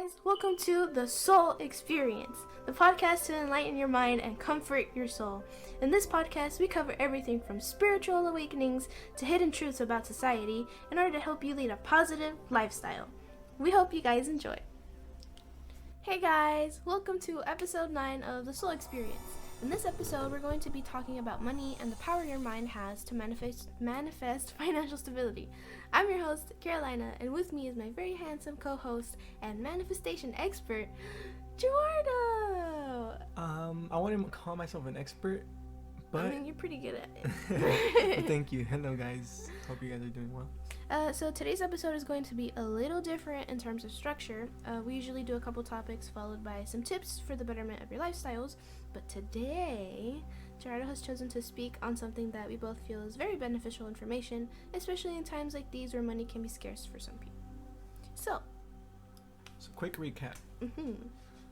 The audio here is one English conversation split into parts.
guys, welcome to The Soul Experience, the podcast to enlighten your mind and comfort your soul. In this podcast, we cover everything from spiritual awakenings to hidden truths about society in order to help you lead a positive lifestyle. We hope you guys enjoy. Hey guys, welcome to episode 9 of The Soul Experience. In this episode, we're going to be talking about money and the power your mind has to manifest financial stability. I'm your host, Carolina, and with me is my very handsome co-host and manifestation expert, Eduardo. I wouldn't call myself an expert, but I mean, you're pretty good at it. Thank you. Hello, guys. Hope you guys are doing well. So today's episode is going to be a little different in terms of structure. We usually do a couple topics followed by some tips for the betterment of your lifestyles. But today, Gerardo has chosen to speak on something that we both feel is very beneficial information, especially in times like these where money can be scarce for some people. So Quick recap. Mm-hmm.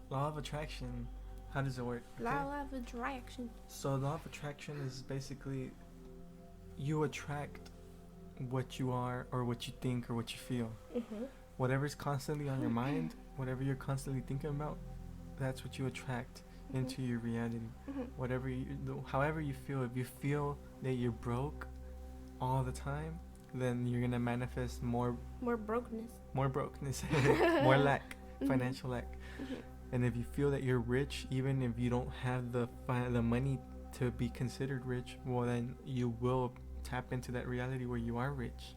Law of attraction. How does it work? Okay? Law of attraction. So law of attraction is basically you attract what you are or what you think or what you feel. Mm-hmm. Whatever's constantly on your mind, whatever you're constantly thinking about, that's what you attract into your reality. However you feel, if you feel that you're broke all the time, then you're gonna manifest more brokenness, more lack, financial lack. And if you feel that you're rich, even if you don't have the money to be considered rich, well, then you will tap into that reality where you are rich.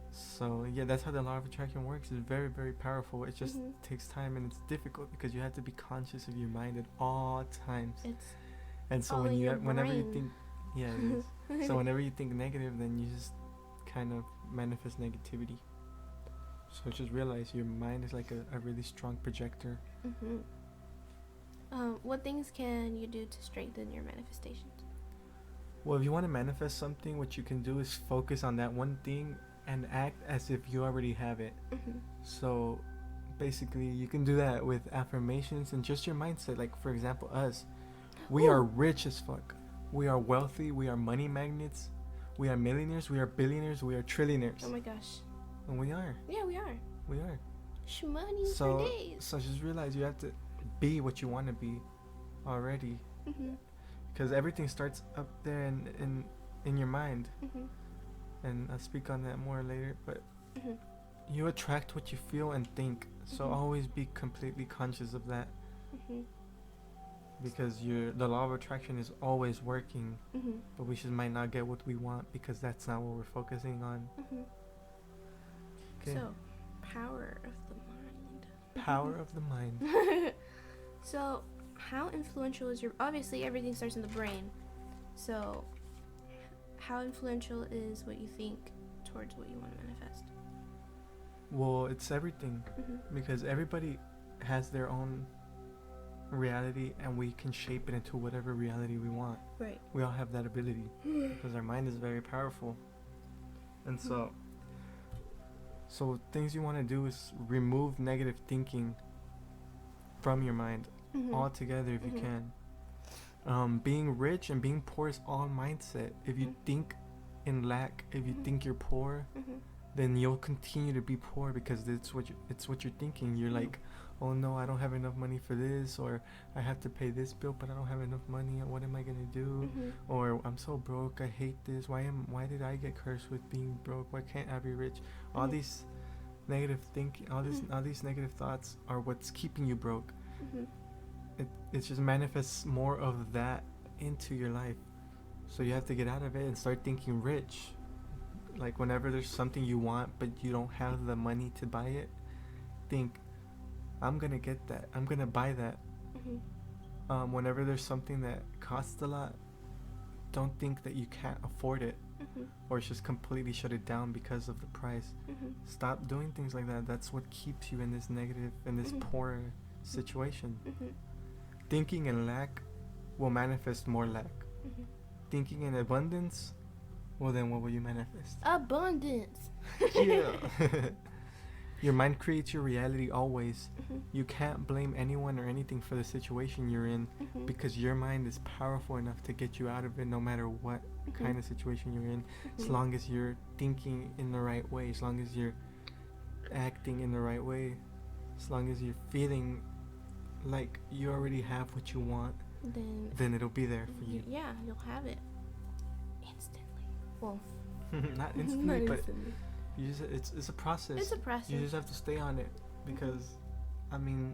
So yeah, that's how the law of attraction works. It's very, very powerful. It just takes time and it's difficult because you have to be conscious of your mind at all times. And so whenever you think, yeah, it is. So whenever you think negative, then you just kind of manifest negativity. So just realize your mind is like a really strong projector. What things can you do to strengthen your manifestations? Well, if you want to manifest something, what you can do is focus on that one thing and act as if you already have it. So basically you can do that with affirmations and just your mindset. Like, for example, us, we are rich as fuck. We are wealthy. We are money magnets. We are millionaires. We are billionaires. We are trillionaires. Oh my gosh. And we are. Yeah, we are. We are. Shmoney for days. So just realize you have to be what you want to be already. Because everything starts up there in your mind. And I'll speak on that more later, but you attract what you feel and think. So always be completely conscious of that. Because the law of attraction is always working, but we just might not get what we want because that's not what we're focusing on. Okay. So, power of the mind. Power of the mind. So, how influential is obviously everything starts in the brain. So, how influential is what you think towards what you want to manifest? Well, it's everything. Because everybody has their own reality and we can shape it into whatever reality we want. Right. We all have that ability because our mind is very powerful. And so things you want to do is remove negative thinking from your mind altogether if you can. Being rich and being poor is all mindset. If you think in lack, if you think you're poor, then you'll continue to be poor because it's what you're thinking. You're like, oh no, I don't have enough money for this, or I have to pay this bill, but I don't have enough money. What am I gonna do? Or I'm so broke. I hate this. Why did I get cursed with being broke? Why can't I be rich? All these negative thinking, all these negative thoughts are what's keeping you broke. It just manifests more of that into your life. So you have to get out of it and start thinking rich. Like whenever there's something you want but you don't have the money to buy it, think, I'm gonna get that. I'm gonna buy that. Whenever there's something that costs a lot, don't think that you can't afford it or just completely shut it down because of the price. Stop doing things like that. That's what keeps you in this negative, in this poor situation. Thinking in lack will manifest more lack. Thinking in abundance, well then what will you manifest? Abundance. Yeah. Your mind creates your reality always. You can't blame anyone or anything for the situation you're in because your mind is powerful enough to get you out of it no matter what kind of situation you're in. As long as you're thinking in the right way, as long as you're acting in the right way, As long as you're feeling like you already have what you want, then it'll be there for you. Yeah, you'll have it instantly. Well, not instantly, not but instantly. you just, it's a process. It's a process. You just have to stay on it because, I mean,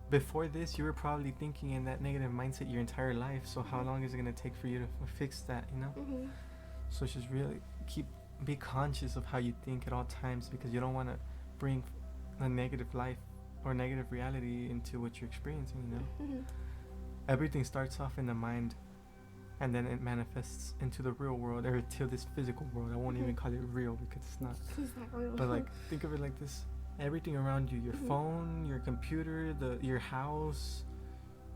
before this, you were probably thinking in that negative mindset your entire life. So how long is it gonna take for you to fix that? You know. Mm-hmm. So just really be conscious of how you think at all times, because you don't want to bring a negative life or negative reality into what you're experiencing. You know. Mm-hmm. Everything starts off in the mind, and then it manifests into the real world, or to this physical world. I won't even call it real because it's not. It's not real. But like, think of it like this: everything around you, your phone, your computer, your house,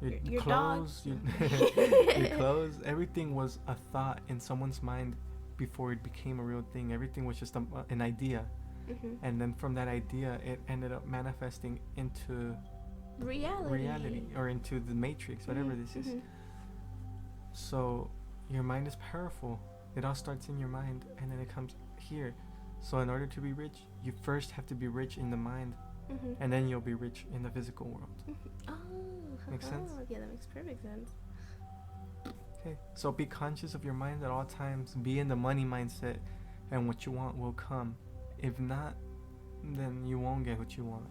your clothes, your clothes, everything was a thought in someone's mind before it became a real thing. Everything was just an idea. Mm-hmm. And then from that idea, it ended up manifesting into reality or into the matrix, whatever this is. So your mind is powerful. It all starts in your mind, and then it comes here. So in order to be rich, you first have to be rich in the mind, and then you'll be rich in the physical world. Oh, makes sense? Yeah, that makes perfect sense. Okay, so be conscious of your mind at all times. Be in the money mindset, and what you want will come. If not, then you won't get what you want.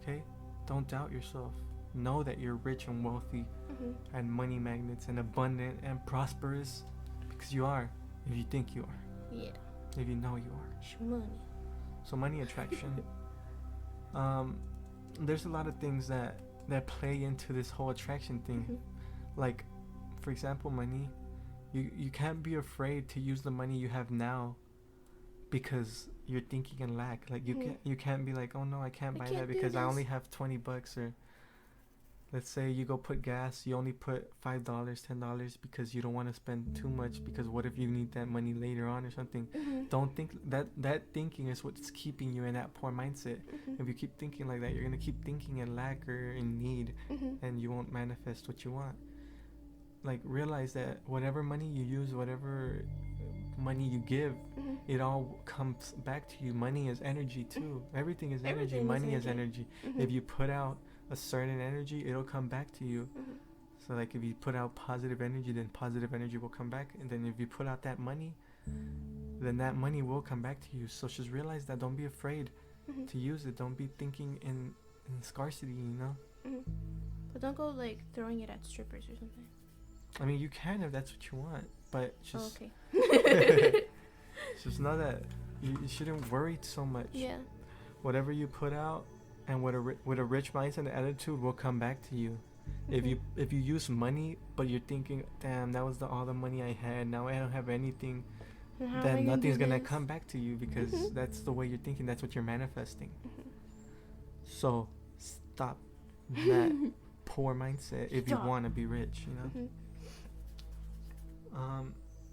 Okay? Don't doubt yourself. Know that you're rich and wealthy and money magnets and abundant and prosperous, because you are, if you think you are. Yeah. If you know you are. Money. So money attraction. There's a lot of things that play into this whole attraction thing. Like, for example, money. You can't be afraid to use the money you have now, because you're thinking in lack. Like you can't be like, oh no, I can't buy that because I only have $20. Or let's say you go put gas, you only put $5, $10 because you don't want to spend too much, because what if you need that money later on or something? Don't think that thinking is what's keeping you in that poor mindset. If you keep thinking like that, you're gonna keep thinking in lack or in need, and you won't manifest what you want. Like, realize that whatever money you use, whatever money you give, it all comes back to you. Money is energy too. Everything is energy. Money is energy. If you put out a certain energy, it'll come back to you. So like, if you put out positive energy, then positive energy will come back. And then if you put out that money, then that money will come back to you. So just realize that. Don't be afraid to use it. Don't be thinking in scarcity, you know. But don't go like throwing it at strippers or something. I mean, you can if that's what you want, but just just know that you shouldn't worry so much. Yeah. Whatever you put out, and with a rich mindset and attitude, will come back to you. If you use money, but you're thinking, damn, that was all the money I had. Now I don't have anything. Then nothing's gonna come back to you, because that's the way you're thinking. That's what you're manifesting. So stop that poor mindset if you want to be rich. You know.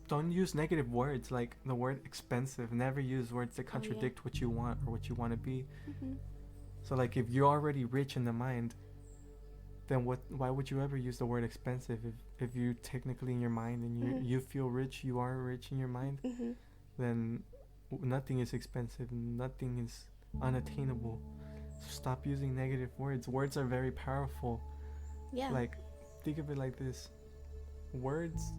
Don't use negative words like the word expensive. Never use words that contradict what you want or what you want to be. So like, if you're already rich in the mind, then why would you ever use the word expensive? If you technically in your mind and you feel rich, you are rich in your mind, then nothing is expensive, nothing is unattainable. So stop using negative words. Words are very powerful. Yeah. Like, think of it like this. Words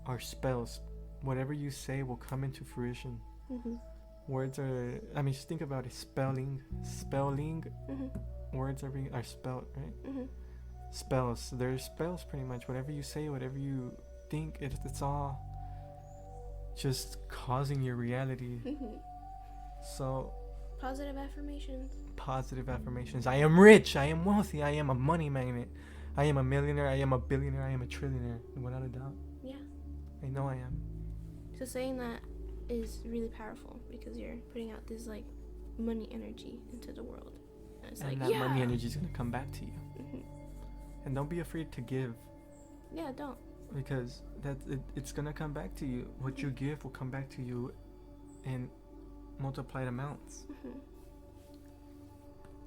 are spells. Whatever you say will come into fruition. Words are, I mean, just think about it. Spelling. Words are spelled, right? Spells. They're spells, pretty much. Whatever you say, whatever you think, it's all just causing your reality. So positive affirmations. I am rich. I am wealthy. I am a money magnet. I am a millionaire. I am a billionaire. I am a trillionaire. Without a doubt. Yeah. I know I am. So saying that is really powerful, because you're putting out this like money energy into the world. And it's that money energy is going to come back to you. And don't be afraid to give. Yeah, don't. Because it's going to come back to you. What you give will come back to you in multiplied amounts.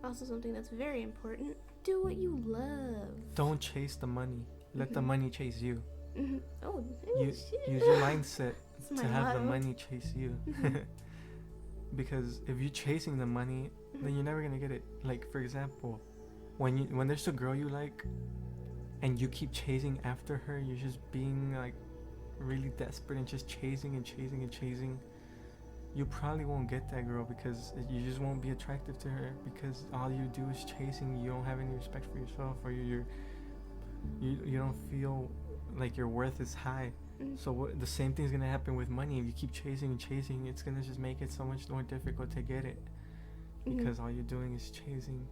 Also, something that's very important: do what you love. Don't chase the money. Let the money chase you. Oh, use your mindset to have the money chase you. Because if you're chasing the money, then you're never gonna get it. Like, for example, when there's a girl you like and you keep chasing after her, you're just being like really desperate and just chasing and chasing and chasing, you probably won't get that girl, because you just won't be attractive to her, because all you do is chasing. You don't have any respect for yourself, or you don't feel like your worth is high. So the same thing's gonna happen with money. If you keep chasing and chasing, it's gonna just make it so much more difficult to get it, because all you're doing is chasing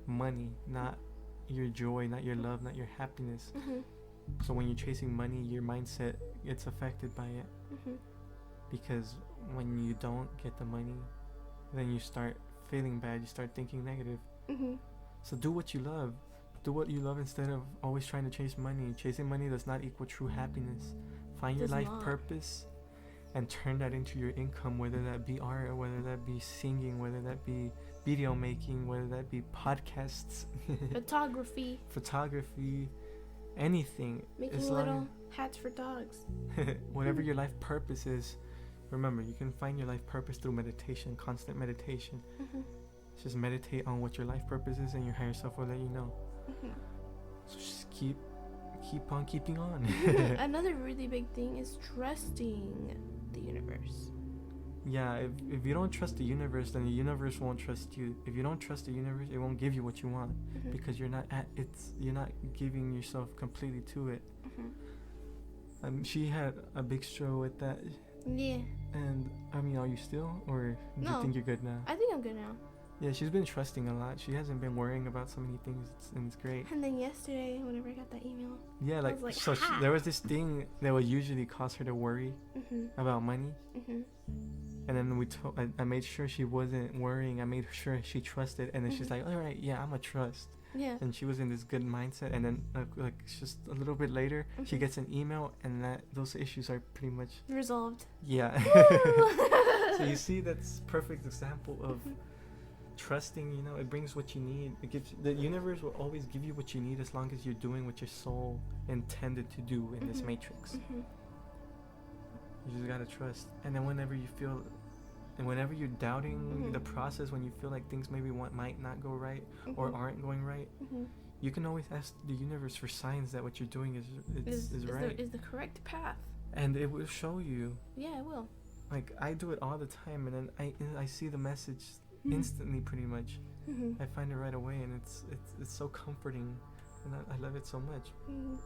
money, not your joy, not your love, not your happiness. So when you're chasing money, your mindset gets affected by it, because when you don't get the money, then you start feeling bad, you start thinking negative. So do what you love. Do what you love instead of always trying to chase money. Chasing money does not equal true happiness. Find your life purpose and turn that into your income, whether that be art, whether that be singing, whether that be video making, whether that be podcasts, photography, anything. Making little hats for dogs. Whatever your life purpose is, remember, you can find your life purpose through meditation, constant meditation. Just meditate on what your life purpose is, and your higher self will let you know. So just keep on keeping on. Another really big thing is trusting the universe. Yeah, if you don't trust the universe, then the universe won't trust you. If you don't trust the universe, it won't give you what you want, because you're not giving yourself completely to it. She had a big struggle with that. Yeah. And I mean, are you still, or do you think you're good now? I think I'm good now. Yeah, she's been trusting a lot. She hasn't been worrying about so many things, and it's great. And then yesterday, whenever I got that email, yeah, I was like, so there was this thing that would usually cause her to worry about money. And then I made sure she wasn't worrying. I made sure she trusted, and then she's like, all right, yeah, I'm a trust. Yeah. And she was in this good mindset, and then like just a little bit later, she gets an email, and those issues are pretty much resolved. Yeah. So you see, that's perfect example of trusting. It brings what you need. It gives, the universe will always give you what you need, as long as you're doing what your soul intended to do in this matrix. You just gotta trust. And then whenever you're doubting the process, when you feel like things maybe might not go right or aren't going right, you can always ask the universe for signs that what you're doing is right. Is the correct path. And it will show you. Yeah, it will. Like, I do it all the time, and then I see the message instantly, pretty much. I find it right away, and it's so comforting, and I love it so much.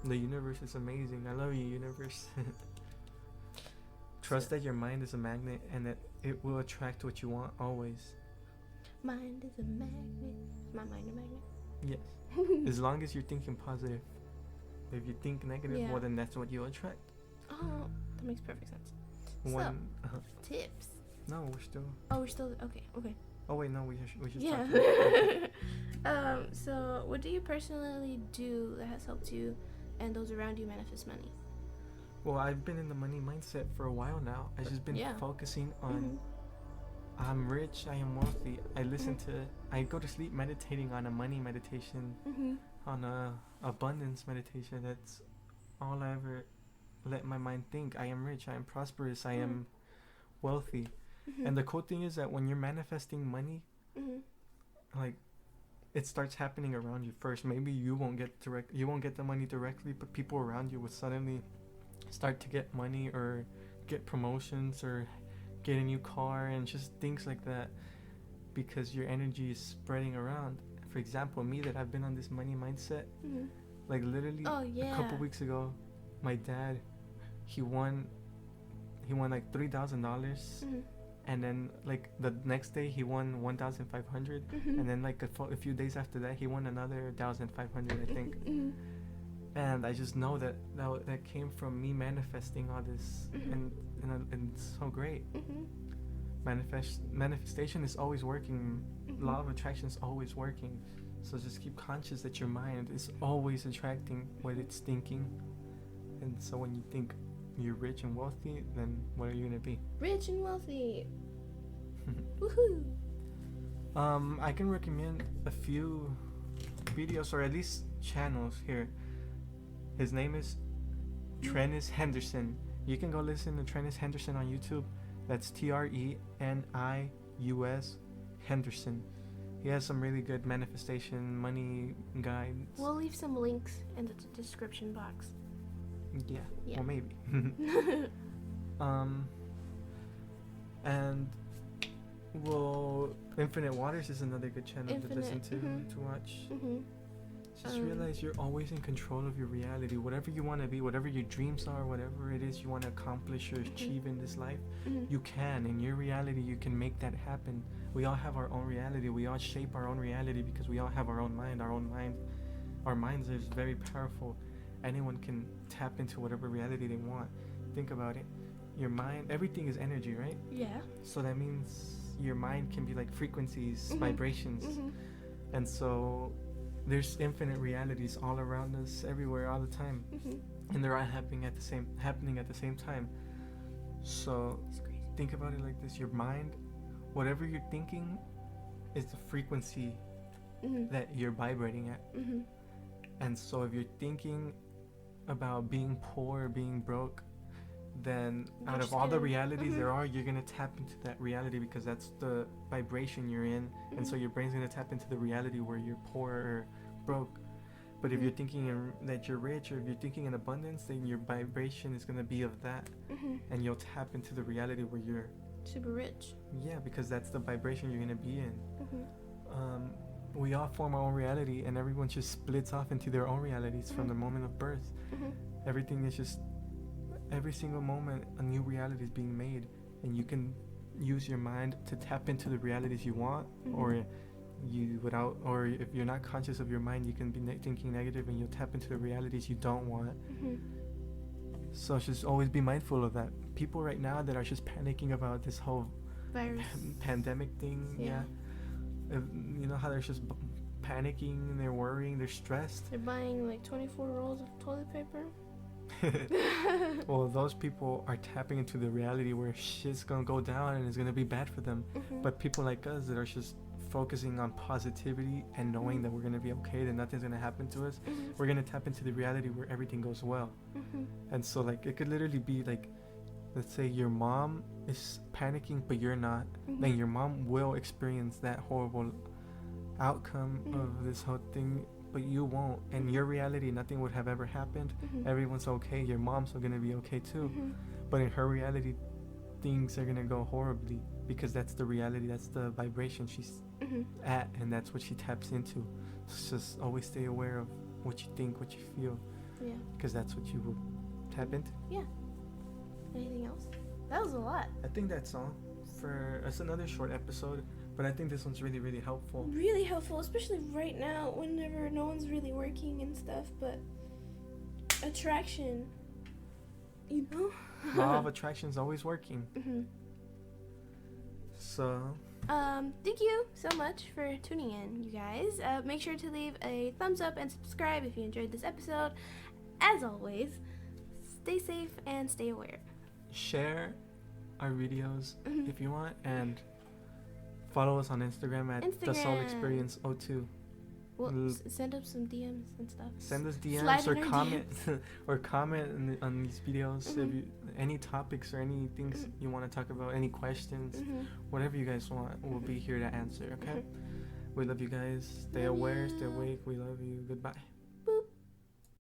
The universe is amazing. I love you, universe. Trust that your mind is a magnet, and that it will attract what you want always. Mind is a magnet. Is my mind a magnet? Yes. As long as you're thinking positive. If you think negative, well, then that's what you'll attract. Oh, that makes perfect sense. Tips. No, we're still. Oh, we're still okay. Oh wait, no, we should. Yeah. So what do you personally do that has helped you and those around you manifest money? Well, I've been in the money mindset for a while now. I've just been focusing on I'm rich, I am wealthy. I go to sleep meditating on a money meditation, on a abundance meditation. That's all I ever let my mind think. I am rich, I am prosperous, I am wealthy. And the cool thing is that when you're manifesting money, like, it starts happening around you first. Maybe you won't get the money directly, but people around you will suddenly start to get money, or get promotions, or get a new car, and just things like that, because your energy is spreading around. For example, me, that I've been on this money mindset, like literally a couple weeks ago, my dad, he won like $3,000, and then like the next day he won 1,500, and then like a few days after that he won another 1,500, I think. And I just know that came from me manifesting all this, and it's so great. Manifestation is always working. Law of attraction is always working. So just keep conscious that your mind is always attracting what it's thinking. And so when you think you're rich and wealthy, then what are you gonna be? Rich and wealthy. Woohoo! I can recommend a few videos, or at least channels here. His name is Trennis Henderson. You can go listen to Trennis Henderson on YouTube. That's TRENIUS Henderson. He has some really good manifestation money guides. We'll leave some links in the description box. Yeah. Yeah. Well, maybe. And well, Infinite Waters is another good channel to listen to to watch. Just realize you're always in control of your reality. Whatever you want to be, whatever your dreams are, whatever it is you want to accomplish or achieve in this life, you can. In your reality, you can make that happen. We all have our own reality. We all shape our own reality because we all have our own mind. Our minds is very powerful. Anyone can tap into whatever reality they want. Think about it. Your mind, everything is energy, right? Yeah. So that means your mind can be like frequencies, vibrations. And so there's infinite realities all around us, everywhere, all the time. And they're all happening at the same time. So think about it like this. Your mind, whatever you're thinking is the frequency that you're vibrating at. And so if you're thinking about being poor, being broke, then out of all the realities there are, you're going to tap into that reality because that's the vibration you're in. And so your brain's going to tap into the reality where you're poor or broke. But if you're thinking that you're rich, or if you're thinking in abundance, then your vibration is going to be of that. And you'll tap into the reality where you're super rich. Yeah, because that's the vibration you're going to be in. We all form our own reality, and everyone just splits off into their own realities from the moment of birth. Everything is just, every single moment a new reality is being made, and you can use your mind to tap into the realities you want, or if you're not conscious of your mind, you can be thinking negative and you'll tap into the realities you don't want. So just always be mindful of that. People right now that are just panicking about this whole virus pandemic thing, you know how they're just panicking and they're worrying, they're stressed. They're buying like 24 rolls of toilet paper. Well, those people are tapping into the reality where shit's gonna go down and it's gonna be bad for them. But people like us that are just focusing on positivity and knowing that we're gonna be okay, that nothing's gonna happen to us, we're gonna tap into the reality where everything goes well. And so like it could literally be like, let's say your mom is panicking but you're not, then your mom will experience that horrible outcome of this whole thing, but you won't. In your reality, nothing would have ever happened. Everyone's okay. Your mom's gonna be okay too. But in her reality, things are gonna go horribly because that's the reality, that's the vibration she's at, and that's what she taps into. So just always stay aware of what you think, what you feel, because that's what you will tap into. Anything else? That was a lot. I think that's all for it's another short episode, but I think this one's really, really helpful. Really helpful, especially right now whenever no one's really working and stuff, but attraction, you know? Law of attraction is always working. So thank you so much for tuning in, you guys. Make sure to leave a thumbs up and subscribe if you enjoyed this episode. As always, stay safe and stay aware. Share our videos if you want, and follow us on Instagram at The Soul Experience 02. Well, send up some DMs and stuff. Send us DMs or comment or comment on these videos. If you, any topics or any things you want to talk about, any questions, whatever you guys want, we'll be here to answer. Okay. We love you guys. Stay aware, stay awake. We love you. Goodbye.